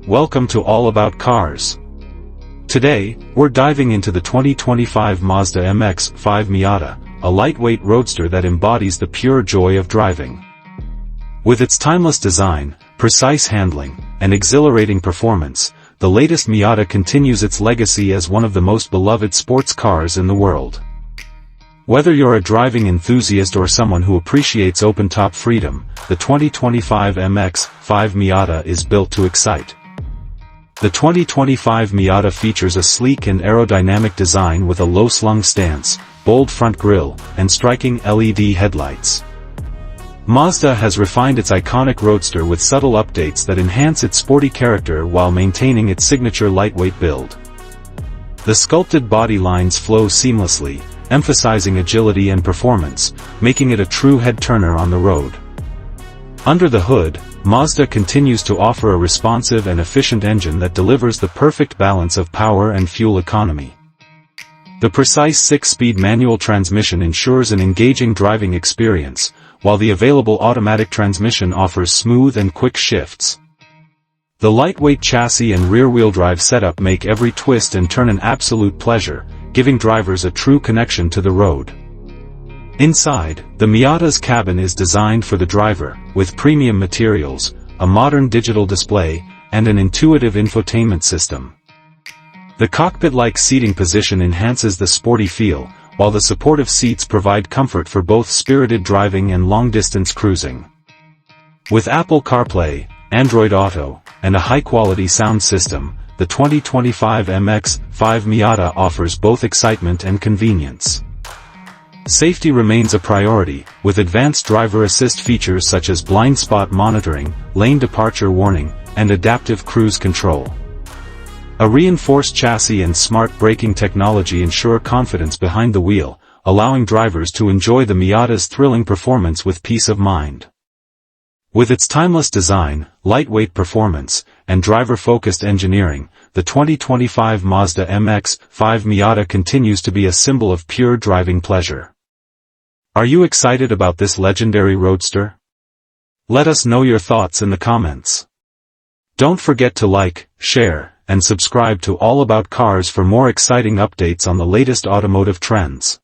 welcome to All About Cars. Today, we're diving into the 2025 Mazda MX-5 Miata, a lightweight roadster that embodies the pure joy of driving. With its timeless design, precise handling, and exhilarating performance, the latest Miata continues its legacy as one of the most beloved sports cars in the world. Whether you're a driving enthusiast or someone who appreciates open-top freedom, the 2025 MX-5 Miata is built to excite. The 2025 Miata features a sleek and aerodynamic design with a low-slung stance, bold front grille, and striking LED headlights. Mazda has refined its iconic roadster with subtle updates that enhance its sporty character while maintaining its signature lightweight build. The sculpted body lines flow seamlessly, emphasizing agility and performance, making it a true head-turner on the road. Under the hood, Mazda continues to offer a responsive and efficient engine that delivers the perfect balance of power and fuel economy. The precise 6-speed manual transmission ensures an engaging driving experience, while the available automatic transmission offers smooth and quick shifts. The lightweight chassis and rear-wheel drive setup make every twist and turn an absolute pleasure, giving drivers a true connection to the road. Inside, the Miata's cabin is designed for the driver, with premium materials, a modern digital display, and an intuitive infotainment system. The cockpit-like seating position enhances the sporty feel, while the supportive seats provide comfort for both spirited driving and long-distance cruising. With Apple CarPlay, Android Auto, and a high-quality sound system, the 2025 MX-5 Miata offers both excitement and convenience. Safety remains a priority, with advanced driver assist features such as blind spot monitoring, lane departure warning, and adaptive cruise control. A reinforced chassis and smart braking technology ensure confidence behind the wheel, allowing drivers to enjoy the Miata's thrilling performance with peace of mind. With its timeless design, lightweight performance, and driver-focused engineering, the 2025 Mazda MX-5 Miata continues to be a symbol of pure driving pleasure. Are you excited about this legendary roadster? Let us know your thoughts in the comments. Don't forget to like, share, and subscribe to All About Cars for more exciting updates on the latest automotive trends.